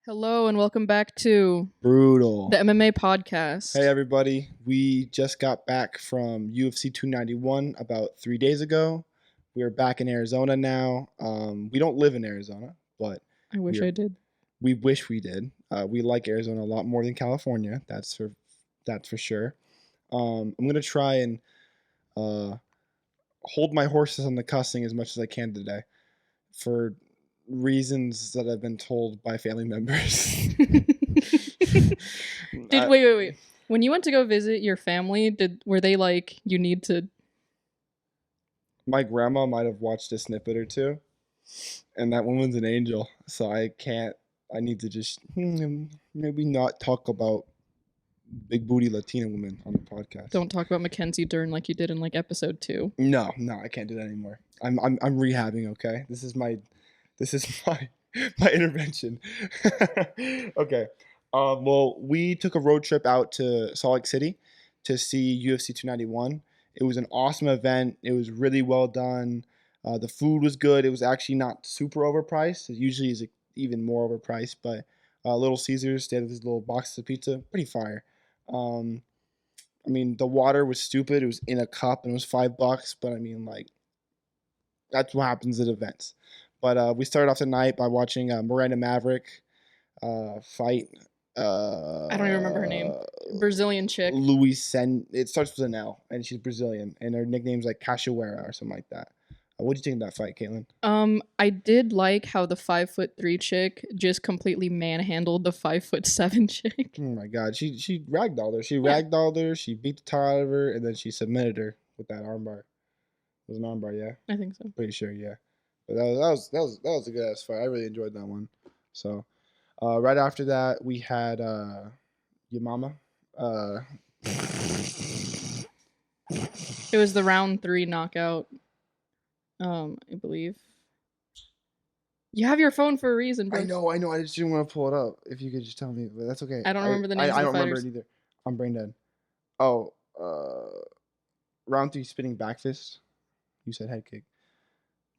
Hello and welcome back to Brutal. the MMA podcast. Hey everybody, we just got back from UFC 291 about 3 days ago. We are back in Arizona now. We don't live in Arizona, but I wish I did. we wish we did. We like Arizona a lot more than California. That's for sure. I'm gonna try and hold my horses on the cussing as much as I can today, for reasons that I've been told by family members. Wait. When you went to go visit your family, were they like, you need to? My grandma might have watched a snippet or two, and that woman's an angel. So I need to just maybe not talk about big booty Latina women on the podcast. Don't talk about Mackenzie Dern like you did in like episode 2. No, I can't do that anymore. I'm rehabbing. Okay, this is my intervention. Okay. Well, we took a road trip out to Salt Lake City to see UFC 291. It was an awesome event. It was really well done. The food was good. It was actually not super overpriced. It usually is even more overpriced, but Little Caesars, they had these little boxes of pizza, pretty fire. I mean, the water was stupid. It was in a cup and it was $5, but I mean, like, that's what happens at events. But we started off the night by watching Miranda Maverick fight. I don't even remember her name. Brazilian chick. It starts with an L, and she's Brazilian, and her nickname's like Cachoeira or something like that. What do you think of that fight, Caitlin? I did like how the 5'3" chick just completely manhandled the 5'7" chick. Oh my god, she ragdolled her. She ragdolled her. She beat the tar out of her, and then she submitted her with that armbar. It was an armbar, yeah. I think so. Pretty sure, yeah. But that was a good ass fight. I really enjoyed that one. So, right after that, we had your mama. It was the round 3 knockout. I believe. You have your phone for a reason, bro. I know. I just didn't want to pull it up. If you could just tell me, but that's okay. I don't remember the names of the I don't fighters. remember it either. I'm brain dead. Oh, round 3 spinning back fist. You said head kick.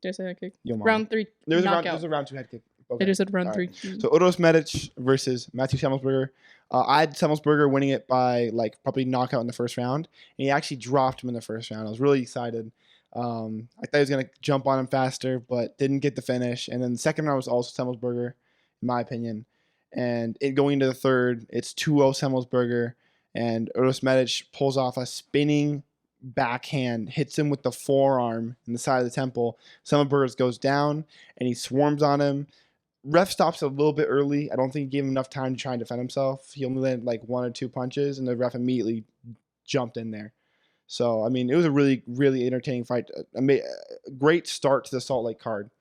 Did I say head kick? Yo, mama. Round 3 knockout. There was a round 2 head kick. Okay. I just said round 3. Right. So Uros Medic versus Matthew Semmelsberger. I had Semmelsberger winning it by like probably knockout in the first round, and he actually dropped him in the first round. I was really excited. I thought he was gonna jump on him faster, but didn't get the finish. And then the second round was also Semmelsberger, in my opinion. And going into the third, it's 2-0 Semmelsberger, and Uros Medic pulls off a spinning backhand, hits him with the forearm in the side of the temple. Semmelsberger goes down, and he swarms on him. Ref stops a little bit early. I don't think he gave him enough time to try and defend himself. He only landed like 1 or 2 punches, and the ref immediately jumped in there. So, I mean, it was a really, really entertaining fight. A great start to the Salt Lake card.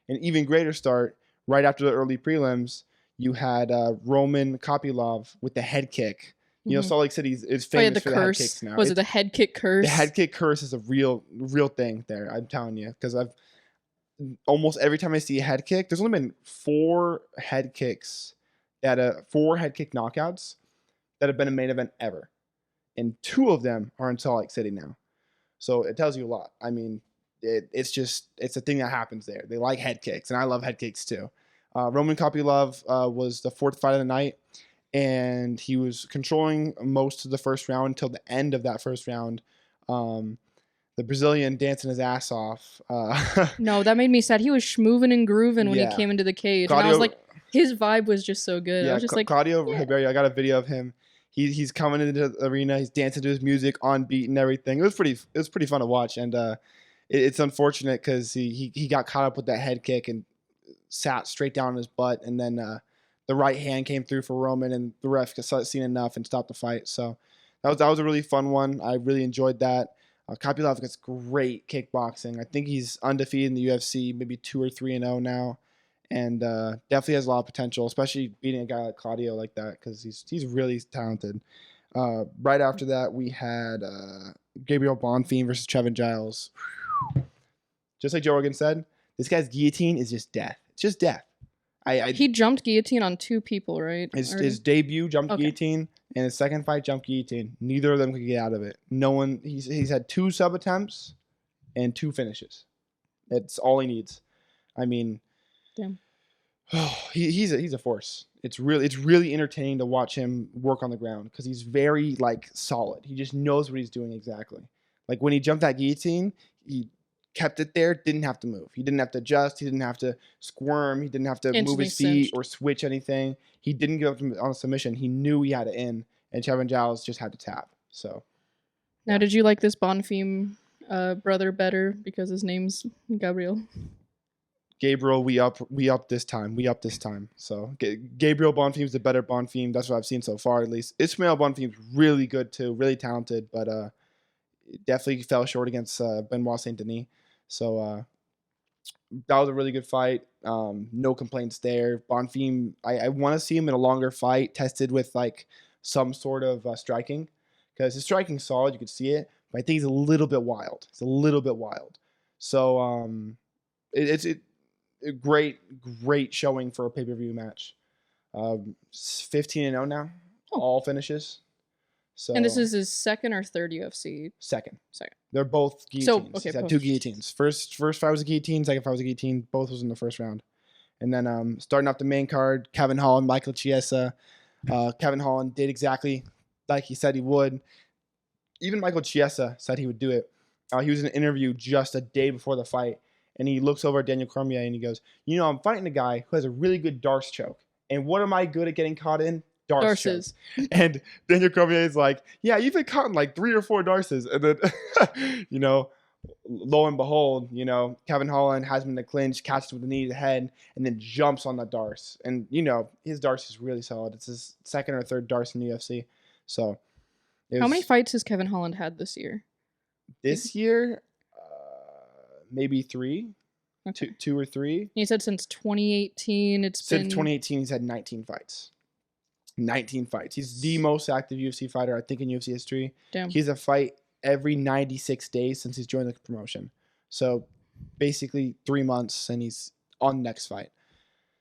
An even greater start, right after the early prelims, you had Roman Kopylov with the head kick. You know, Salt Lake City is famous for the head kicks now. Was it the head kick curse? The head kick curse is a real thing there, I'm telling you. Because I've almost every time I see a head kick, there's only been 4 head kicks, 4 head kick knockouts that have been a main event ever. And 2 of them are in Salt Lake City now. So it tells you a lot. I mean, it's a thing that happens there. They like head kicks, and I love head kicks too. Roman Kopylov was the 4th fight of the night, and he was controlling most of the first round until the end of that first round. The Brazilian dancing his ass off. No, that made me sad. He was schmooving and grooving when he came into the cage. Claudio, and I was like, his vibe was just so good. Yeah, I was just like, Claudio Ribeiro, I got a video of him. He's coming into the arena. He's dancing to his music on beat and everything. It was pretty fun to watch, and it's unfortunate because he got caught up with that head kick and sat straight down on his butt, and then the right hand came through for Roman, and the ref seen enough and stopped the fight. So that was a really fun one. I really enjoyed that. Kopylov gets great kickboxing. I think he's undefeated in the UFC, maybe 2 or 3-0 now. And definitely has a lot of potential, especially beating a guy like Claudio like that, because he's really talented. Right after that, we had Gabriel Bonfim versus Trevin Giles. Just like Joe Rogan said, this guy's guillotine is just death. It's just death. He jumped guillotine on 2 people, right? His debut jumped guillotine, and his second fight jumped guillotine. Neither of them could get out of it. No one. He's had 2 sub attempts and 2 finishes. That's all he needs. I mean, damn. He's a force. It's really entertaining to watch him work on the ground because he's very like solid. He just knows what he's doing exactly. Like when he jumped that guillotine, he kept it there, didn't have to move. He didn't have to adjust. He didn't have to squirm. He didn't have to move Instantly his feet cinched. or switch anything. He didn't give up on a submission. He knew he had it in, and Kevin Giles just had to tap. So Now, yeah. did you like this Bonfim brother better because his name's Gabriel? Gabriel, we up this time. We up this time. So Gabriel Bonfim's the better Bonfim. That's what I've seen so far, at least. Ismail Bonfim's really good too, really talented, but definitely fell short against Benoit Saint Denis. So that was a really good fight. No complaints there. Bonfim, I want to see him in a longer fight, tested with like some sort of striking, because his striking's solid. You could see it, but I think he's a little bit wild. He's a little bit wild. So it's a great showing for a pay-per-view match. 15-0 now, all finishes. So And this is his second or third UFC? second. Second. They're both guillotines. Okay, He's had 2 post. guillotines. First fight was a guillotine. Second fight was a guillotine. Both was in the first round. And then starting off the main card, Kevin Holland, Michael Chiesa. Kevin Holland did exactly like he said he would. Even Michael Chiesa said he would do it. He was in an interview just a day before the fight, and he looks over at Daniel Cormier and he goes, I'm fighting a guy who has a really good Darce choke. And what am I good at getting caught in? Darces. And Daniel Cormier is like, yeah, you've been caught in like 3 or 4 Darces. And then, lo and behold, Kevin Holland has him in the clinch, catches him with the knee to the head, and then jumps on the Darce. And, his Darce is really solid. It's his second or third Darce in the UFC. So, how many fights has Kevin Holland had this year? This year, maybe 3. Okay. 2 or 3. You said since 2018, Since 2018, he's had 19 fights. 19 fights. He's the most active UFC fighter, I think, in UFC history. Damn. He has a fight every 96 days since he's joined the promotion. So basically 3 months, and he's on the next fight.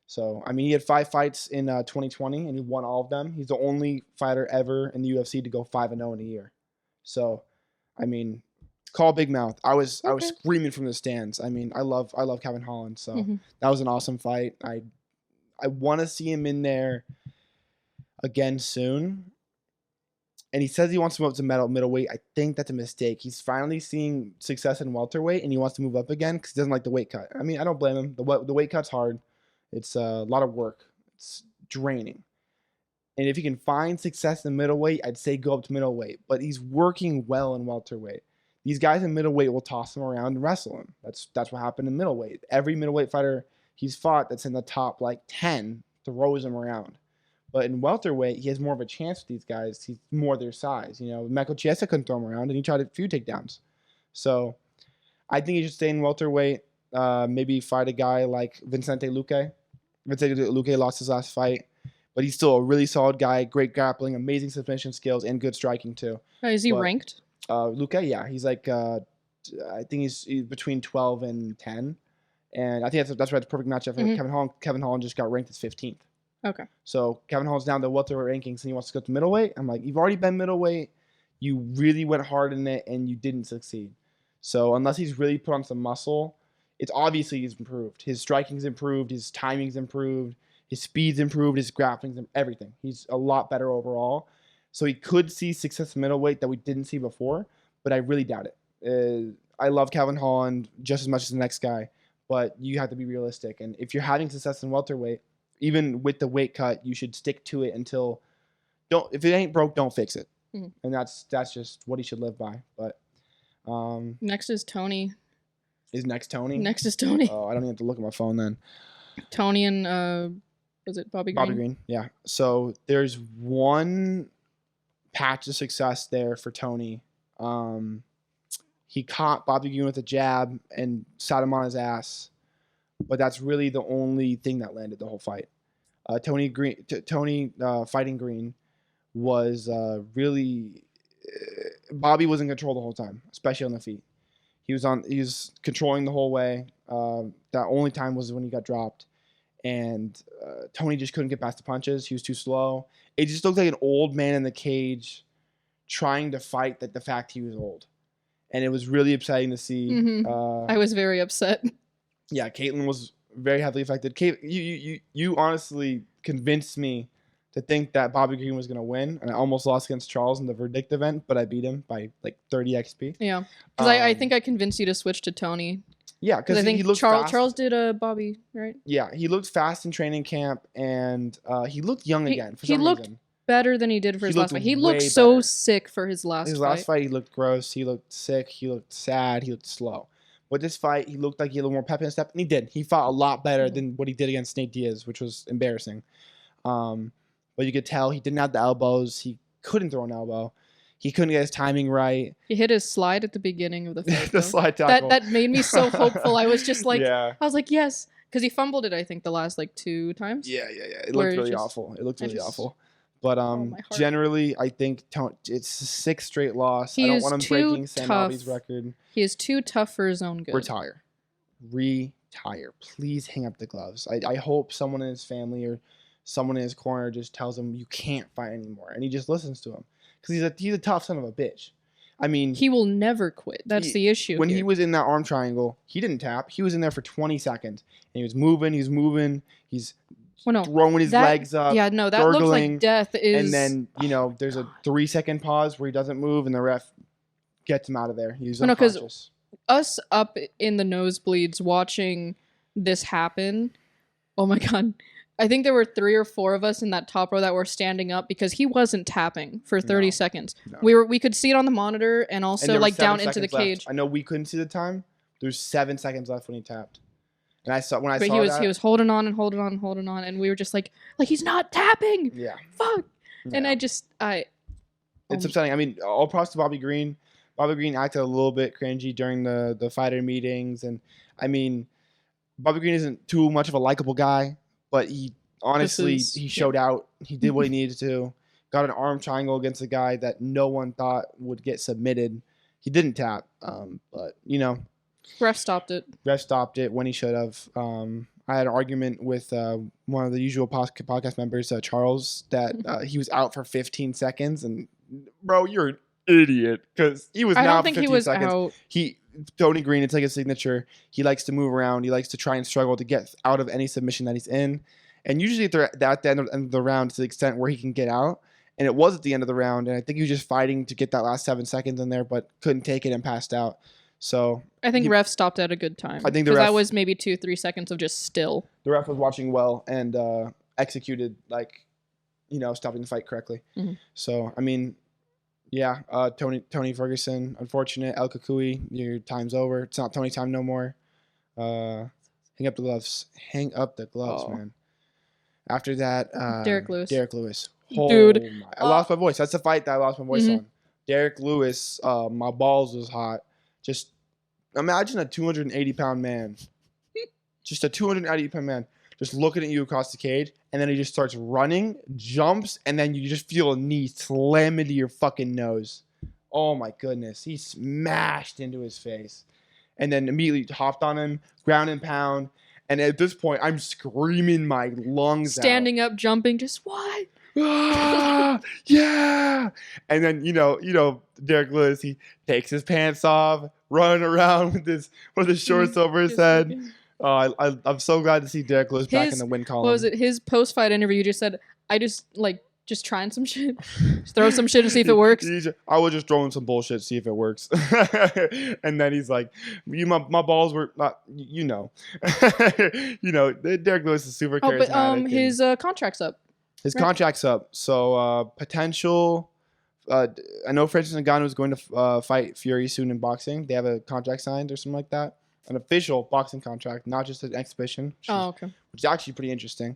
So, he had 5 fights in 2020, and he won all of them. He's the only fighter ever in the UFC to go 5-0 in a year. So, call Big Mouth. I was screaming from the stands. I love Kevin Holland. So that was an awesome fight. I want to see him in there again soon. And he says he wants to move up to middleweight. I think that's a mistake. He's finally seeing success in welterweight, and he wants to move up again because he doesn't like the weight cut. I don't blame him. The weight cut's hard. It's a lot of work. It's draining. And if he can find success in middleweight, I'd say go up to middleweight. But he's working well in welterweight. These guys in middleweight will toss him around and wrestle him. That's what happened in middleweight. Every middleweight fighter he's fought that's in the top 10 throws him around. But in welterweight, he has more of a chance with these guys. He's more their size. Michael Chiesa couldn't throw him around, and he tried a few takedowns. So I think he should stay in welterweight. Maybe fight a guy like Vicente Luque. Vicente Luque lost his last fight, but he's still a really solid guy. Great grappling, amazing submission skills, and good striking too. Is he ranked? Luque, yeah, he's like I think he's between 12 and 10, and I think that's right. The perfect matchup for Kevin Holland. Kevin Holland just got ranked as 15th. Okay. So Kevin Holland's down to welterweight rankings, and he wants to go to middleweight. I'm like, you've already been middleweight. You really went hard in it, and you didn't succeed. So unless he's really put on some muscle, it's obviously he's improved. His striking's improved. His timing's improved. His speed's improved. His grappling's everything. He's a lot better overall. So he could see success in middleweight that we didn't see before, but I really doubt it. I love Kevin Holland just as much as the next guy, but you have to be realistic. And if you're having success in welterweight, even with the weight cut, you should stick to it until if it ain't broke, don't fix it. And that's just what he should live by. But next is Tony. Is next Tony? Next is Tony. Oh, I don't even have to look at my phone then. Tony and was it Bobby Green? Bobby Green, yeah. So there's one patch of success there for Tony. He caught Bobby Green with a jab and sat him on his ass, but that's really the only thing that landed the whole fight. Tony fighting Green was really Bobby was in control the whole time, especially on the feet. He was controlling the whole way. That only time was when he got dropped, and Tony just couldn't get past the punches. He was too slow. It just looked like an old man in the cage trying to fight the fact he was old, and it was really upsetting to see. I was very upset. Yeah, Caitlin was very heavily affected. You honestly convinced me to think that Bobby Green was going to win, and I almost lost against Charles in the verdict event, but I beat him by like 30 XP. Yeah, because I think I convinced you to switch to Tony. Yeah, because I think he looked Charles fast. Charles did Bobby, right? Yeah, he looked fast in training camp, and he looked young again for he some looked reason. Better than he did for his last fight. He looked way so better. sick for his last fight. His last fight, he looked gross. He looked sick. He looked sad. He looked slow. But this fight, he looked like he had a little more pep in his step, and he did. He fought a lot better than what he did against Nate Diaz, which was embarrassing. But you could tell he didn't have the elbows. He couldn't throw an elbow. He couldn't get his timing right. He hit his slide at the beginning of the fight. The slide tackle. That made me so hopeful. I was just like, yeah. I was like, yes. Because he fumbled it, I think, the last like 2 times. Yeah. It looked really awful. It looked really awful. But generally, I think it's a 6th straight loss. I don't want him breaking Sam Alvey's record. He is too tough for his own good. Retire. Please hang up the gloves. I hope someone in his family or someone in his corner just tells him you can't fight anymore, and he just listens to him because he's a tough son of a bitch. I mean, he will never quit. That's the issue. When he was in that arm triangle, he didn't tap. He was in there for 20 seconds, and he was moving. He's throwing his legs up. Yeah, no, that gurgling, looks like death is. And then there's a 3-second pause where he doesn't move, and the ref gets him out of there. He's unconscious. Because us up in the nosebleeds watching this happen. Oh my god. I think there were 3 or 4 of us in that top row that were standing up because he wasn't tapping for 30 seconds. No. We could see it on the monitor and also like down into the cage. Left. I know we couldn't see the time. There's 7 seconds left when he tapped. And I saw he was holding on, and we were just like he's not tapping. Yeah. Fuck. Yeah. And it's upsetting. I mean, all props to Bobby Green. Bobby Green acted a little bit cringy during the fighter meetings, and I mean, Bobby Green isn't too much of a likable guy, but he showed out. He did what he needed to. Got an arm triangle against a guy that no one thought would get submitted. He didn't tap, but ref stopped it. Ref stopped it when he should have. I had an argument with one of the usual podcast members, Charles, that he was out for 15 seconds. And, bro, you're an idiot because he was out for 15 seconds. Out. Tony Green, it's like a signature. He likes to move around. He likes to try and struggle to get out of any submission that he's in. And usually at the end of the round to the extent where he can get out. And it was at the end of the round. And I think he was just fighting to get that last 7 seconds in there, but couldn't take it and passed out. So I think ref stopped at a good time. I think that was maybe 2-3 seconds of just still. The ref was watching well and executed stopping the fight correctly. Mm-hmm. So I mean, yeah, Tony Ferguson, unfortunate. El Kukui, your time's over. It's not Tony time no more. Hang up the gloves. Hang up the gloves, man. After that, Derek Lewis. Dude, I lost my voice. That's the fight that I lost my voice on. Derek Lewis, my balls was hot. Just imagine a 280-pound man. Just a 280-pound man just looking at you across the cage, and then he just starts running, jumps, and then you just feel a knee slam into your fucking nose. Oh, my goodness. He smashed into his face. And then immediately hopped on him, ground and pound. And at this point, I'm screaming my lungs out. Standing up, jumping, just what? Yeah. And then, Derek Lewis, he takes his pants off, running around with his shorts over his head. I'm so glad to see Derek Lewis back in the win column. What was it? His post-fight interview just said, just trying some shit. Just throw some shit and see if it works. I was just throwing some bullshit, see if it works. And then he's like, my balls were not, Derek Lewis is super charismatic. But his contract's up. His contract's up. So potential, I know Francis Ngannou is going to fight Fury soon in boxing. They have a contract signed or something like that. An official boxing contract, not just an exhibition. Which is actually pretty interesting.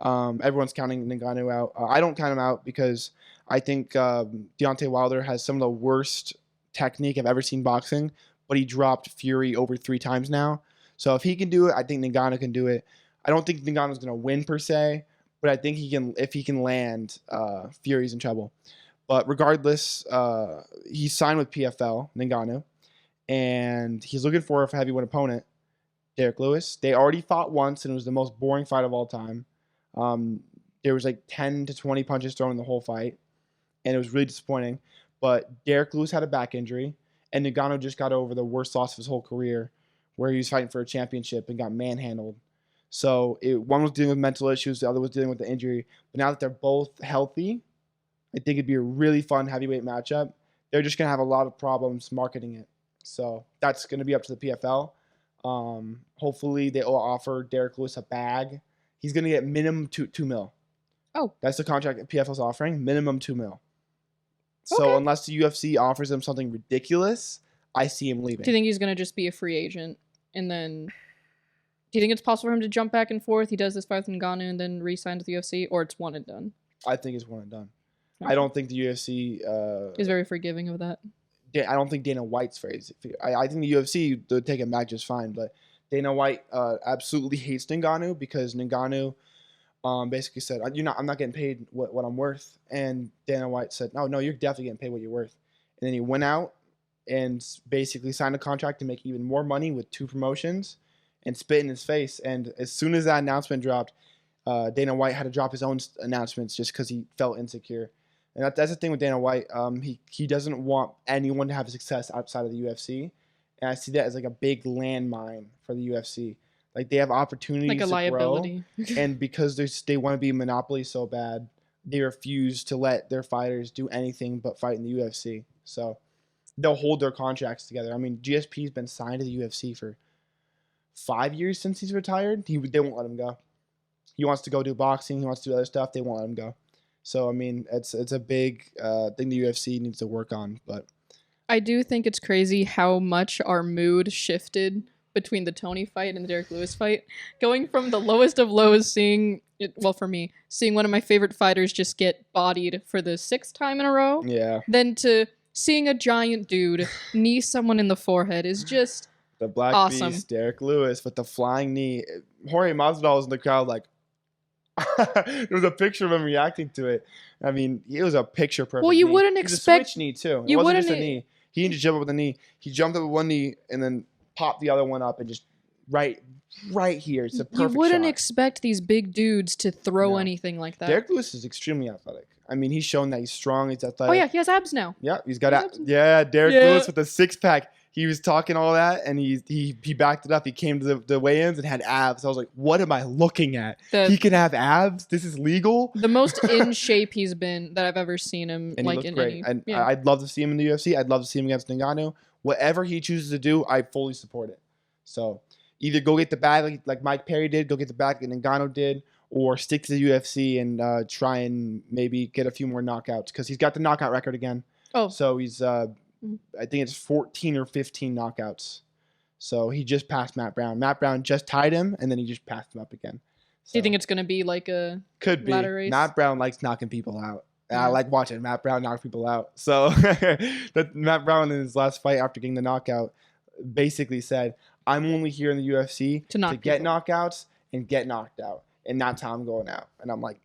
Everyone's counting Ngannou out. I don't count him out because I think Deontay Wilder has some of the worst technique I've ever seen boxing, but he dropped Fury over 3 times now. So if he can do it, I think Ngannou can do it. I don't think Ngannou's going to win per se, but I think if he can land, Fury's in trouble. But regardless, he's signed with PFL, Ngannou, and he's looking for a heavyweight opponent, Derek Lewis. They already fought once, and it was the most boring fight of all time. There was like 10 to 20 punches thrown in the whole fight, and it was really disappointing. But Derek Lewis had a back injury, and Ngannou just got over the worst loss of his whole career, where he was fighting for a championship and got manhandled. So one was dealing with mental issues, the other was dealing with the injury. But now that they're both healthy, I think it'd be a really fun heavyweight matchup. They're just going to have a lot of problems marketing it. So that's going to be up to the PFL. Hopefully they will offer Derek Lewis a bag. He's going to get minimum $2 million. Oh. That's the contract that PFL's offering, minimum $2 million. So Okay. unless the UFC offers him something ridiculous, I see him leaving. Do you think he's going to just be a free agent? And then, do you think it's possible for him to jump back and forth? He does this fight with Ngannou and then re-sign to the UFC? Or it's one and done? I think it's one and done. Okay. I don't think the UFC... is very forgiving of that. I don't think Dana White's phrase. I think the UFC would take him back just fine, but Dana White absolutely hates Ngannou because Ngannou basically said, I'm not getting paid what I'm worth. And Dana White said, no, you're definitely getting paid what you're worth. And then he went out and basically signed a contract to make even more money with 2 promotions and spit in his face. And as soon as that announcement dropped, Dana White had to drop his own announcements just because he felt insecure. And that's the thing with Dana White. He doesn't want anyone to have success outside of the UFC. And I see that as like a big landmine for the UFC. Like they have opportunities like a to liability. grow, and because they want to be a monopoly so bad, they refuse to let their fighters do anything but fight in the UFC. So they'll hold their contracts together. I mean, GSP's been signed to the UFC for 5 years since he's retired. They won't let him go. He wants to go do boxing. He wants to do other stuff. They won't let him go. So, I mean, it's a big thing the UFC needs to work on. But I do think it's crazy how much our mood shifted between the Tony fight and the Derek Lewis fight. Going from the lowest of lows, seeing one of my favorite fighters just get bodied for the 6th time in a row. Yeah. Then to seeing a giant dude knee someone in the forehead is just the Black awesome. Beast, Derek Lewis, with the flying knee. Jorge Masvidal was in the crowd like, there was a picture of him reacting to it. I mean, it was a picture perfect. Well, you knee. wouldn't expect a switch knee too. It you wasn't wouldn't just a knee. He didn't just jump up with a knee. He jumped up with one knee and then popped the other one up and just right here. It's a perfect You wouldn't shot. expect these big dudes to throw anything like that. Derek Lewis is extremely athletic. I mean, he's shown that he's strong. He's athletic. Oh yeah, he has abs now. Yeah, he's got abs. Yeah, Derek Lewis with the 6-pack. He was talking all that, and he backed it up. He came to the weigh-ins and had abs. I was like, what am I looking at? He can have abs? This is legal? The most in shape he's been that I've ever seen him. And like he in looked great. any. I'd love to see him in the UFC. I'd love to see him against Ngannou. Whatever he chooses to do, I fully support it. So either go get the bag like Mike Perry did, go get the bag like Ngannou did, or stick to the UFC and try and maybe get a few more knockouts because he's got the knockout record again. Oh. So he's... I think it's 14 or 15 knockouts. So he just passed Matt Brown. Matt Brown just tied him, and then he just passed him up again. So, do you think it's going to be like a ladder race? Matt Brown likes knocking people out. Yeah. I like watching Matt Brown knock people out. So that Matt Brown in his last fight after getting the knockout basically said, I'm only here in the UFC to get knockouts and get knocked out. And that's how I'm going out. And I'm like,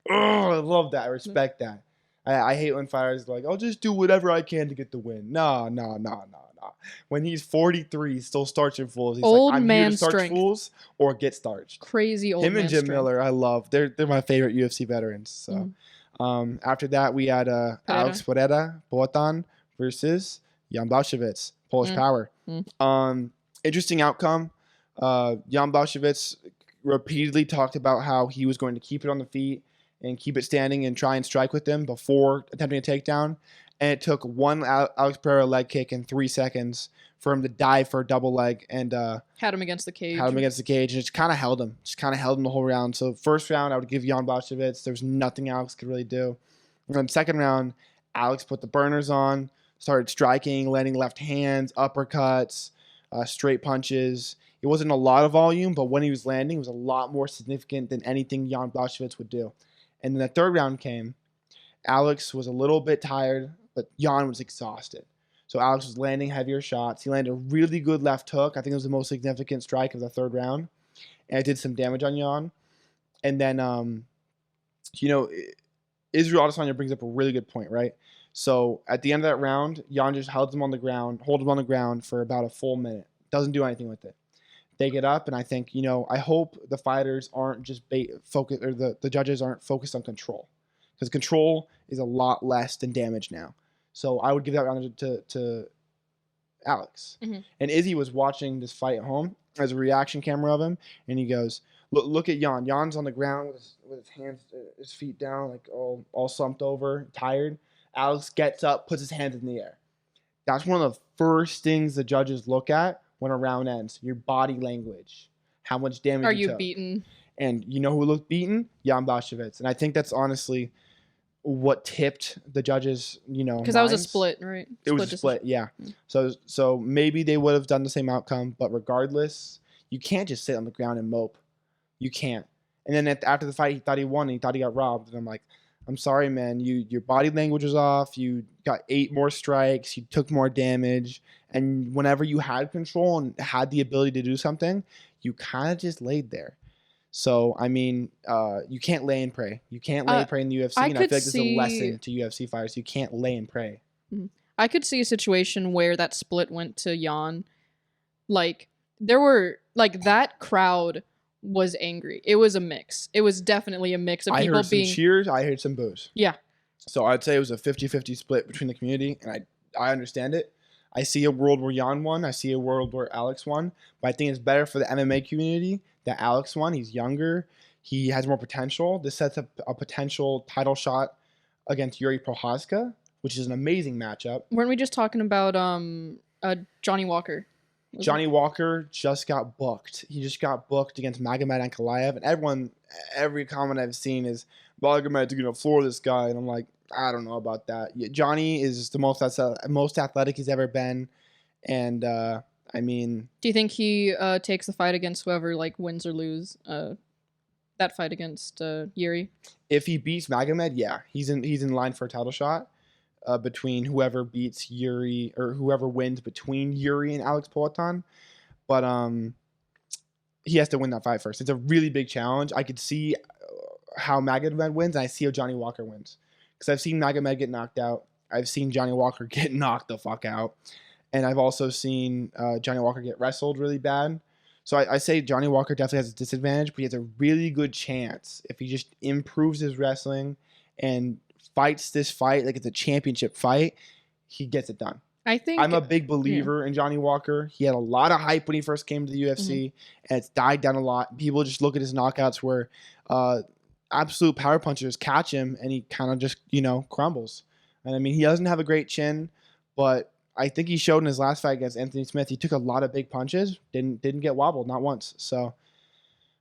oh, I love that. I respect that. I hate when fighters are like, I'll just do whatever I can to get the win. No. When he's 43, he still starching fools. He's old like, I'm man here to starch strength. Fools or get starched. Crazy old man Him and Jim strength. Miller, I love. They're my favorite UFC veterans. So after that, we had Alex Poatan versus Jan Blachowicz, Polish Power. Interesting outcome. Jan Blachowicz repeatedly talked about how he was going to keep it on the feet and keep it standing and try and strike with them before attempting a takedown. And it took one Alex Pereira leg kick in 3 seconds for him to dive for a double leg and had him against the cage. And just kind of held him. Just kind of held him the whole round. So first round, I would give Jan Blachowicz. There was nothing Alex could really do. And then second round, Alex put the burners on, started striking, landing left hands, uppercuts, straight punches. It wasn't a lot of volume, but when he was landing, it was a lot more significant than anything Jan Blachowicz would do. And then the third round came. Alex was a little bit tired, but Jan was exhausted. So Alex was landing heavier shots. He landed a really good left hook. I think it was the most significant strike of the third round. And it did some damage on Jan. And then, Israel Adesanya brings up a really good point, right? So at the end of that round, Jan just hold him on the ground for about a full minute. Doesn't do anything with it. They get up, and I think, I hope the fighters aren't just focused, or the judges aren't focused on control, because control is a lot less than damage now. So I would give that round to Alex. Mm-hmm. And Izzy was watching this fight at home as a reaction camera of him, and he goes, Look at Jan. Jan's on the ground with his hands, his feet down, like all slumped over, tired. Alex gets up, puts his hands in the air. That's one of the first things the judges look at when a round ends. Your body language, how much damage Are you you took. beaten? And you know who looked beaten? Jan Blachowicz. And I think that's honestly what tipped the judges, Because that was a split, right? It was a split, yeah. So maybe they would have done the same outcome, but regardless, you can't just sit on the ground and mope. You can't. And then after the fight, he thought he won and he thought he got robbed. And I'm like, I'm sorry, man. Your body language was off. You got 8 more strikes. You took more damage. And whenever you had control and had the ability to do something, you kind of just laid there. So, I mean, you can't lay and pray. You can't lay and pray in the UFC. I feel like this is a lesson to UFC fighters. You can't lay and pray. I could see a situation where that split went to Jan. Like, there were, like, that crowd was angry. It was a mix. It was definitely a mix of people being... I heard some cheers. I heard some boos. Yeah. So, I'd say it was a 50-50 split between the community, and I understand it. I see a world where Jan won. I see a world where Alex won. But I think it's better for the MMA community that Alex won. He's younger. He has more potential. This sets up a potential title shot against Yuri Prochazka, which is an amazing matchup. Weren't we just talking about Johnny Walker? Johnny Walker just got booked. He just got booked against Magomed Ankalaev. And every comment I've seen is, Magomed's going to floor this guy. And I'm like, I don't know about that. Yeah, Johnny is the most athletic he's ever been. And, I mean... Do you think he takes the fight against whoever, like, wins or lose that fight against Yuri? If he beats Magomed, yeah. He's in line for a title shot between whoever beats Yuri or whoever wins between Yuri and Alex Poatan. But he has to win that fight first. It's a really big challenge. I could see how Magomed wins, and I see how Johnny Walker wins. Because I've seen Magomed get knocked out. I've seen Johnny Walker get knocked the fuck out. And I've also seen Johnny Walker get wrestled really bad. So I say Johnny Walker definitely has a disadvantage, but he has a really good chance if he just improves his wrestling and fights this fight like it's a championship fight, he gets it done. I'm a big believer in Johnny Walker. He had a lot of hype when he first came to the UFC, and it's died down a lot. People just look at his knockouts where absolute power punchers catch him, and he kind of just, crumbles. And I mean, he doesn't have a great chin, but I think he showed in his last fight against Anthony Smith, he took a lot of big punches, didn't get wobbled, not once. So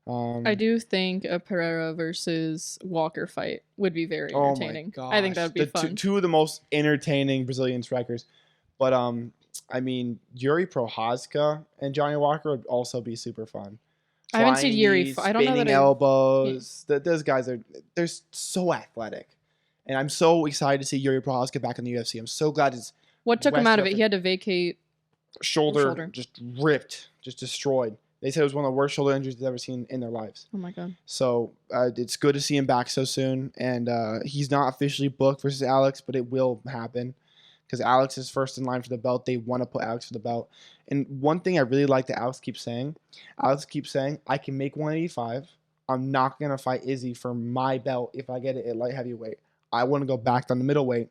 I do think a Pereira versus Walker fight would be very entertaining. Oh my gosh. I think that would be fun. Two of the most entertaining Brazilian strikers. But I mean, Yuri Prochazka and Johnny Walker would also be super fun. I haven't seen Yuri. I don't know that elbows. Those guys they're so athletic, and I'm so excited to see Yuri Prochazka back in the UFC. I'm so glad it's. What took him out of it? He had to vacate. Shoulder just ripped, just destroyed. They said it was one of the worst shoulder injuries they've ever seen in their lives. Oh my god! So it's good to see him back so soon, and he's not officially booked versus Alex, but it will happen because Alex is first in line for the belt. They want to put Alex for the belt. And one thing I really like that Alex keeps saying, I can make 185. I'm not gonna fight Izzy for my belt if I get it at light heavyweight. I want to go back down to middleweight.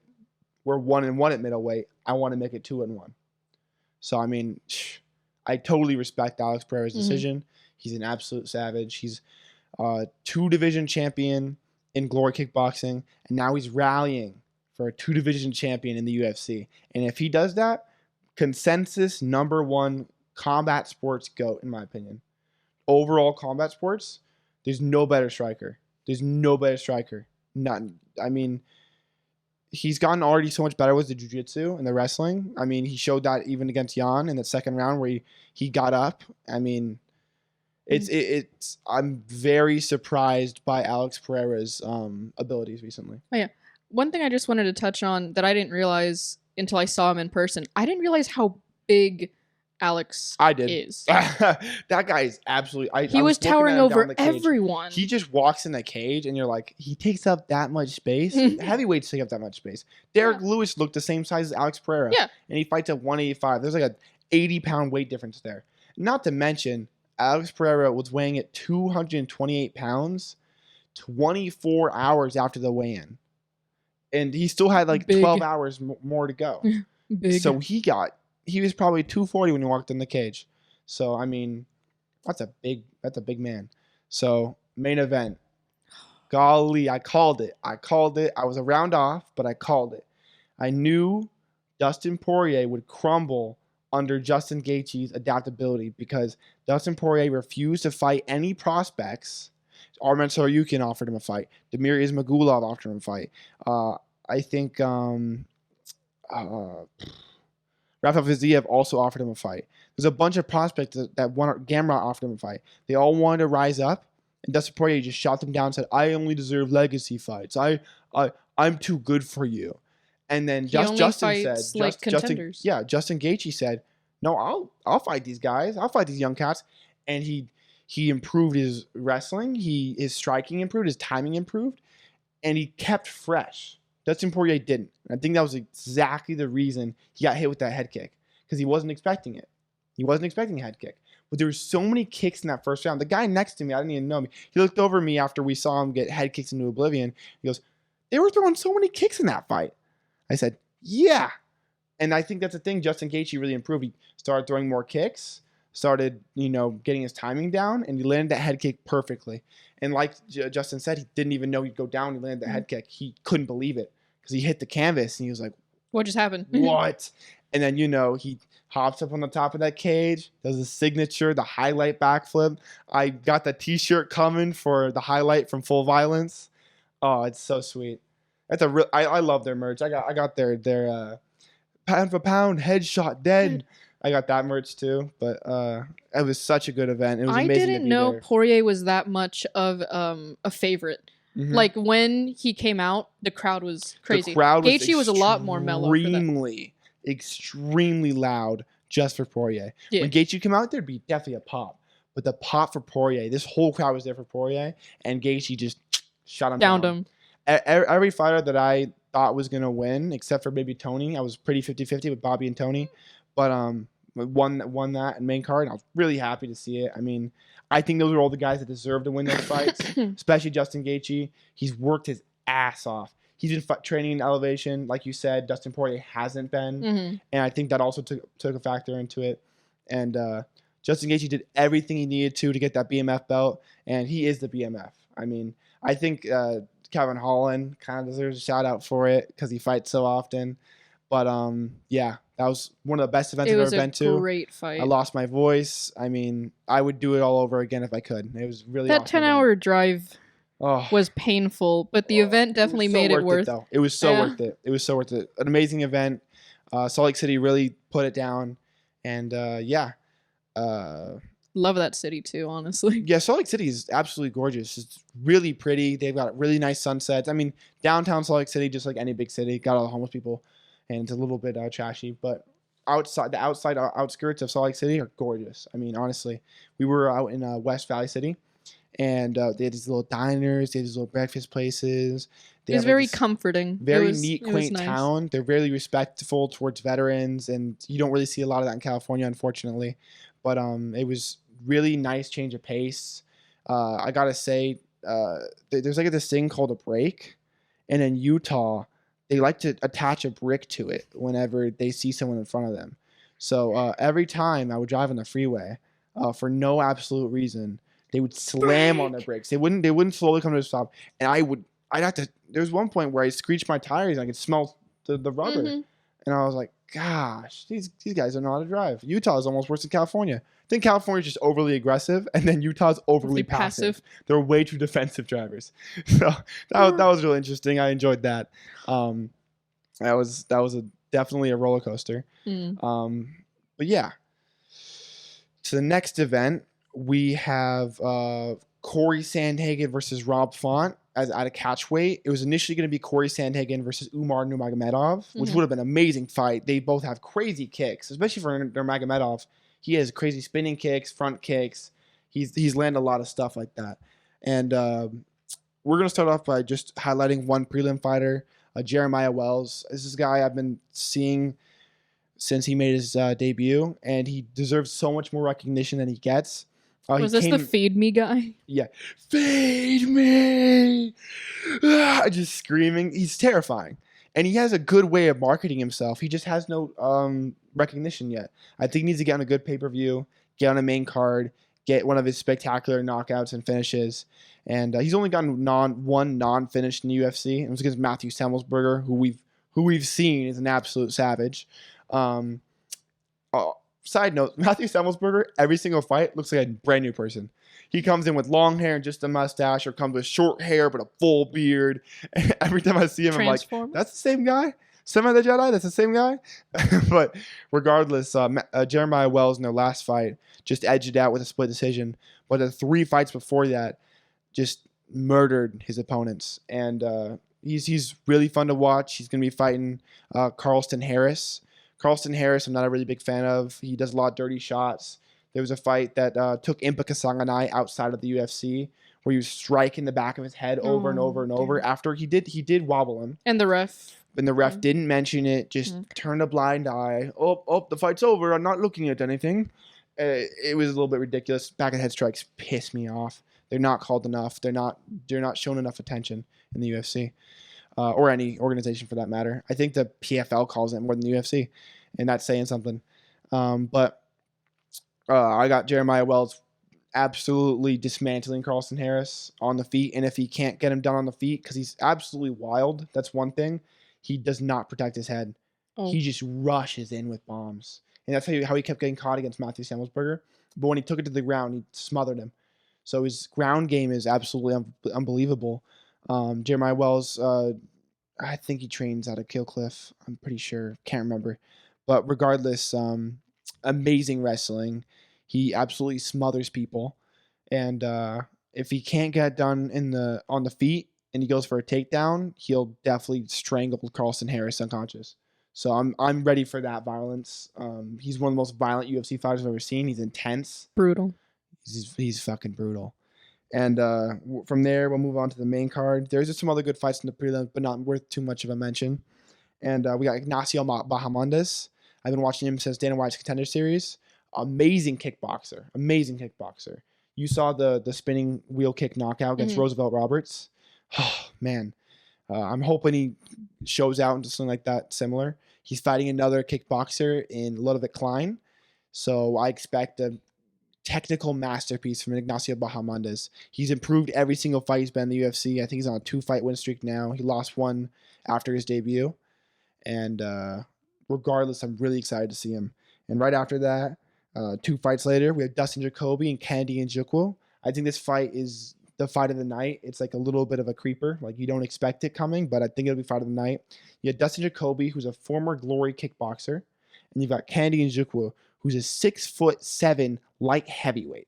We're 1-1 at middleweight. I want to make it 2-1. So I mean, I totally respect Alex Pereira's decision. He's an absolute savage. He's 2-division champion in Glory Kickboxing, and now he's rallying for a 2-division champion in the UFC. And if he does that, consensus #1 combat sports GOAT, in my opinion. Overall combat sports, there's no better striker. I mean, he's gotten already so much better with the jiu-jitsu and the wrestling. I mean, he showed that even against Jan in the second round where he got up. I mean, I'm very surprised by Alex Pereira's abilities recently. Oh, yeah. One thing I just wanted to touch on that I didn't realize until I saw him in person. I didn't realize how big Alex is. That guy is absolutely... He was towering over everyone. He just walks in the cage and you're like, he takes up that much space? Heavyweights take up that much space. Derek Lewis looked the same size as Alex Pereira. Yeah. And he fights at 185. There's like a 80-pound weight difference there. Not to mention, Alex Pereira was weighing at 228 pounds 24 hours after the weigh-in. And he still had like 12 hours more to go. So he was probably 240 when he walked in the cage. So I mean, that's a big man. So main event. Golly, I called it. I was a round off, but I called it. I knew Dustin Poirier would crumble under Justin Gaethje's adaptability because Dustin Poirier refused to fight any prospects. Arman Tsarukyan offered him a fight. Damir Ismagulov offered him a fight. I think Rafael Fiziev also offered him a fight. There's a bunch of prospects that wanted. Gamrot offered him a fight. They all wanted to rise up, and Dustin Poirier just shot them down and said, "I only deserve legacy fights. I'm too good for you." And then Justin said, contenders. Justin Gaethje said, "No, I'll fight these guys. I'll fight these young cats." And he improved his wrestling. His striking improved. His timing improved, and he kept fresh. Dustin Poirier didn't. And I think that was exactly the reason he got hit with that head kick, because he wasn't expecting it. He wasn't expecting a head kick. But there were so many kicks in that first round. The guy next to me, I didn't even know me. He looked over at me after we saw him get head kicks into oblivion. He goes, "They were throwing so many kicks in that fight." I said, "Yeah." And I think that's the thing. Justin Gaethje really improved. He started throwing more kicks, started, getting his timing down, and he landed that head kick perfectly. And like Justin said, he didn't even know he'd go down. He landed the head kick. He couldn't believe it because he hit the canvas and he was like, "What just happened?" "What?" And then, he hops up on the top of that cage, does his signature, the highlight backflip. I got the t-shirt coming for the highlight from Full Violence. Oh, it's so sweet. That's I love their merch. I got their pound for pound headshot dead. I got that merch too, but it was such a good event. It was amazing. I didn't know Poirier was that much of a favorite. Mm-hmm. Like when he came out, the crowd was crazy. The crowd was Gaethje was a lot more mellow. Extremely loud just for Poirier. Yeah. When Gaethje came out, there'd be definitely a pop. But the pop for Poirier, this whole crowd was there for Poirier, and Gaethje just shot him down. Downed him. Every fighter that I thought was going to win, except for maybe Tony, I was pretty 50-50 with Bobby and Tony. But won that in main card, and I was really happy to see it. I mean, I think those are all the guys that deserve to win those fights, especially Justin Gaethje. He's worked his ass off. He's been training in elevation, like you said. Dustin Poirier hasn't been, and I think that also took a factor into it. And Justin Gaethje did everything he needed to get that BMF belt, and he is the BMF. I mean, I think Kevin Holland kind of deserves a shout out for it because he fights so often. But yeah, that was one of the best events I've ever been to. It was a great fight. I lost my voice. I mean, I would do it all over again if I could. It was really that awesome 10-hour drive. Was painful, but the event definitely made it worth it. It was so worth it. It was so worth it. An amazing event. Salt Lake City really put it down. And love that city too, honestly. Yeah, Salt Lake City is absolutely gorgeous. It's really pretty. They've got really nice sunsets. I mean, downtown Salt Lake City, just like any big city, got all the homeless people, and it's a little bit trashy. But the outskirts of Salt Lake City are gorgeous. I mean, honestly, we were out in West Valley City. And they had these little diners, they had these little breakfast places. It was very comforting. Very neat, quaint town. They're very respectful towards veterans, and you don't really see a lot of that in California, unfortunately. But it was really nice change of pace. I gotta say, there's like this thing called a break, and in Utah, they like to attach a brick to it whenever they see someone in front of them. So every time I would drive on the freeway, for no absolute reason, they would slam on their brakes. They wouldn't slowly come to a stop. And I'd have to, there was one point where I screeched my tires and I could smell the rubber. Mm-hmm. And I was like, gosh, these guys don't know how to drive. Utah is almost worse than California. I think California is just overly aggressive, and then Utah's overly passive. They're way too defensive drivers. So that was really interesting. I enjoyed that. That was definitely a roller coaster. But yeah. To the next event, we have Corey Sandhagen versus Rob Font at a catch weight. It was initially going to be Corey Sandhagen versus Umar Nurmagomedov, which would have been an amazing fight. They both have crazy kicks, especially for Nurmagomedov. He has crazy spinning kicks, front kicks. He's landed a lot of stuff like that. And we're going to start off by just highlighting one prelim fighter, Jeremiah Wells. This is a guy I've been seeing since he made his debut, and he deserves so much more recognition than he gets. Was this the feed me guy? Yeah. Feed me! Just screaming. He's terrifying. And he has a good way of marketing himself. He just has no recognition yet. I think he needs to get on a good pay-per-view, get on a main card, get one of his spectacular knockouts and finishes. And he's only gotten one non-finish in the UFC. It was against Matthew Semelsberger, who we've seen is an absolute savage. Side note, Matthew Semelsberger, every single fight looks like a brand new person. He comes in with long hair and just a mustache, or comes with short hair but a full beard. And every time I see him, I'm like, that's the same guy? Some of the Jedi, that's the same guy? But regardless, Jeremiah Wells in their last fight just edged it out with a split decision. But the 3 fights before that just murdered his opponents. And he's really fun to watch. He's going to be fighting Carlston Harris. Carlston Harris, I'm not a really big fan of. He does a lot of dirty shots. There was a fight that took Impa Kasanganay outside of the UFC, where he was striking the back of his head over and over and over. After he did wobble him. And the ref Didn't mention it, just turned a blind eye. Oh, the fight's over. I'm not looking at anything. It was a little bit ridiculous. Back of the head strikes piss me off. They're not called enough. They're not shown enough attention in the UFC. Or any organization for that matter. I think the PFL calls it more than the UFC, and that's saying something. But I got Jeremiah Wells absolutely dismantling Carlston Harris on the feet, and if he can't get him done on the feet, because he's absolutely wild, that's one thing, he does not protect his head. He just rushes in with bombs. And that's how he kept getting caught against Matthew Semelsberger. But when he took it to the ground, he smothered him. So his ground game is absolutely unbelievable. Jeremiah Wells, I think he trains out of Killcliff. I'm pretty sure. Can't remember. But regardless, amazing wrestling. He absolutely smothers people. And if he can't get it done on the feet and he goes for a takedown, he'll definitely strangle Carlston Harris unconscious. So I'm ready for that violence. He's one of the most violent UFC fighters I've ever seen. He's intense. Brutal. He's fucking brutal. And from there, we'll move on to the main card. There's just some other good fights in the prelims, but not worth too much of a mention. And we got Ignacio Bahamondes. I've been watching him since Dana White's Contender Series. Amazing kickboxer. You saw the spinning wheel kick knockout against Roosevelt Roberts. Oh, man. I'm hoping he shows out into something like that similar. He's fighting another kickboxer in Ludovic Klein. So I expect a technical masterpiece from Ignacio Bahamondes. He's improved every single fight he's been in the UFC. I think he's on a 2-fight win streak now. He lost one after his debut. And regardless, I'm really excited to see him. And right after that, 2 fights later, we have Dustin Jacoby and Kennedy Nzechukwu. I think this fight is the fight of the night. It's like a little bit of a creeper. Like you don't expect it coming, but I think it'll be fight of the night. You have Dustin Jacoby, who's a former Glory kickboxer. And you've got Kennedy Nzechukwu, who's a 6'7" light heavyweight.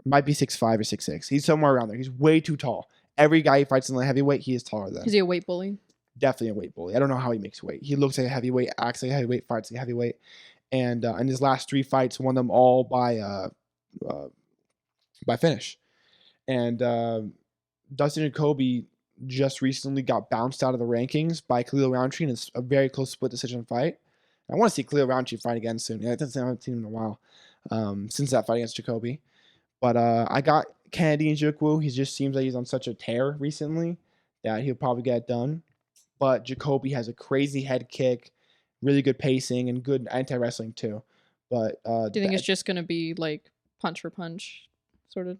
Might be 6'5" or 6'6". He's somewhere around there. He's way too tall. Every guy he fights in light heavyweight, he is taller than. Is he a weight bully? Definitely a weight bully. I don't know how he makes weight. He looks like a heavyweight, acts like a heavyweight, fights like a heavyweight. And in his last 3 fights, won them all by finish. And Dustin Jacoby just recently got bounced out of the rankings by Khalil Roundtree in a very close split decision fight. I want to see Khalil Roundtree fight again soon. I haven't seen him in a while since that fight against Jacoby. But I got Kennedy Nzechukwu. He just seems like he's on such a tear recently that he'll probably get it done. But Jacoby has a crazy head kick, really good pacing, and good anti-wrestling too. But do you think it's just going to be like punch for punch, sort of?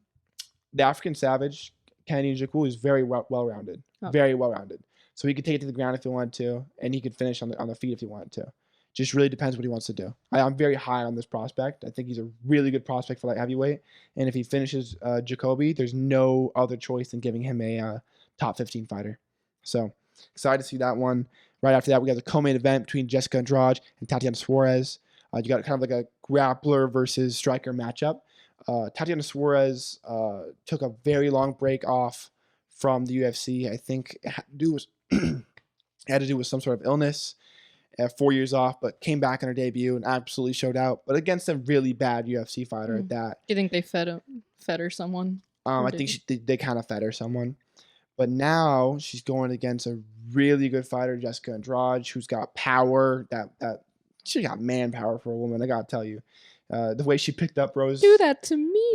The African Savage, Kennedy Nzechukwu, is very well-rounded. Okay. Very well-rounded. So he could take it to the ground if he wanted to, and he could finish on the feet if he wanted to. Just really depends what he wants to do. I'm very high on this prospect. I think he's a really good prospect for light heavyweight. And if he finishes Jacoby, there's no other choice than giving him a top 15 fighter. So excited to see that one. Right after that, we got the co-main event between Jessica Andrade and Tatiana Suarez. You got kind of like a grappler versus striker matchup. Tatiana Suarez took a very long break off from the UFC. I think it had to do with some sort of illness. 4 years off, but came back in her debut and absolutely showed out. But against a really bad UFC fighter at that. Do you think they fed her someone? I think they kind of fed her someone. But now she's going against a really good fighter, Jessica Andrade, who's got power. That she got manpower for a woman. I gotta tell you, the way she picked up Rose. Do that to me.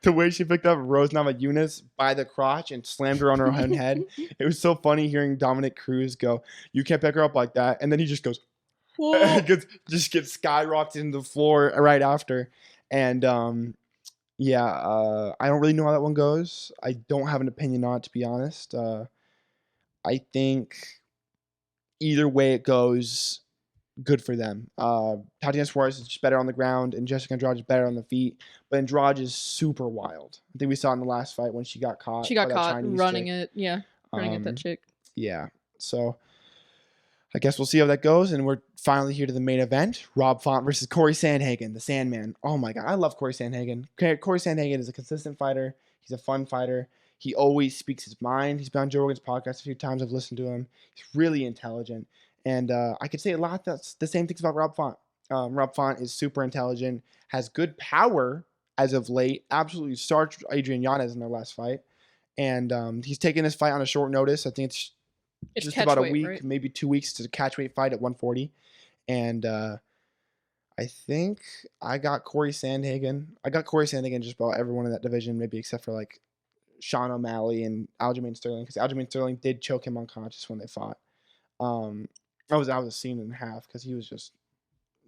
The way she picked up Rose Namajunas by the crotch and slammed her on her own head. It was so funny hearing Dominic Cruz go, "You can't pick her up like that," and then he just goes, just gets skyrocketed into the floor right after. And Yeah, I don't really know how that one goes. I don't have an opinion on it, to be honest. I think either way it goes, good for them. Tatiana Suarez is just better on the ground, and Jessica Andrade is better on the feet. But Andrade is super wild. I think we saw it in the last fight when she got caught She by got that caught Chinese running chick. it. Yeah, running at that Um, chick. yeah. So I guess we'll see how that goes. And we're finally here to the main event. Rob Font versus Corey Sandhagen, the Sandman. Oh my God. I love Corey Sandhagen. Corey Sandhagen is a consistent fighter. He's a fun fighter. He always speaks his mind. He's been on Joe Rogan's podcast a few times. I've listened to him. He's really intelligent. And I could say a lot that's the same things about Rob Font. Rob Font is super intelligent, has good power as of late. Absolutely starched Adrian Yanez in their last fight. And he's taking this fight on a short notice. I think it's just catch about a weight, week, right? maybe 2 weeks to catch weight fight at 140. And I think I got Corey Sandhagen. I got Corey Sandhagen just about everyone in that division, maybe except for like Sean O'Malley and Aljamain Sterling, because Aljamain Sterling did choke him unconscious when they fought. I was a scene and a half because he was just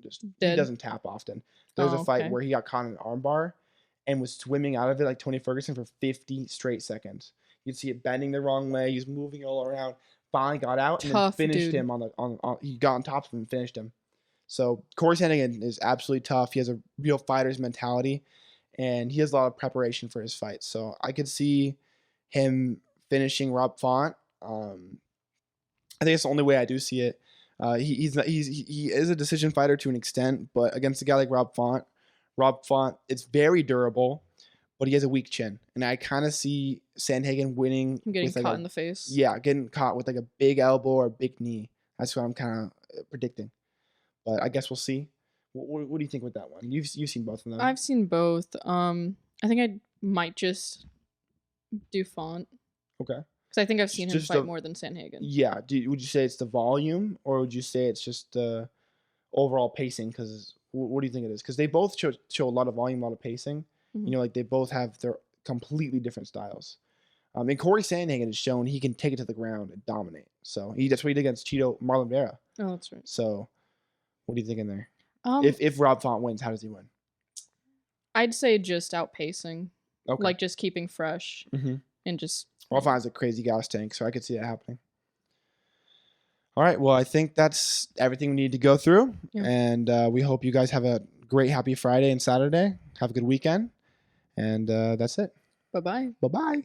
he Dead. doesn't tap often. There was a fight Okay. where he got caught in an armbar and was swimming out of it like Tony Ferguson for 50 straight seconds. You'd see it bending the wrong way. He's moving all around. Finally got out and Tough, then finished dude. him on he got on top of him and finished him. So Corey Sandhagen is absolutely tough. He has a real fighter's mentality, and he has a lot of preparation for his fights. So I could see him finishing Rob Font. I think it's the only way I do see it. He is a decision fighter to an extent, but against a guy like Rob Font, it's very durable, but he has a weak chin, and I kind of see Sandhagen winning. I'm getting with like caught in the face. Yeah, getting caught with like a big elbow or a big knee. That's what I'm kind of predicting. But I guess we'll see. What do you think with that one? You've seen both of them. I've seen both. I think I might just do Font Okay. because I think I've seen him Just fight a- more than Sandhagen. Yeah. Would you say it's the volume, or would you say it's just the overall pacing? Because what do you think it is? Because they both show a lot of volume, a lot of pacing. Mhm. Like they both have their completely different styles. And Corey Sandhagen has shown he can take it to the ground and dominate. So that's what he did against Marlon Vera. Oh, that's right. So what are you thinking there? Um, If Rob Font wins, how does he win? I'd say just outpacing, Okay. like just keeping fresh Mm-hmm. and just. Rob Font's a crazy gas tank, so I could see that happening. All right. Well, I think that's everything we need to go through. Yeah. And we hope you guys have a great, happy Friday and Saturday. Have a good weekend. And that's it. Bye bye. Bye-bye.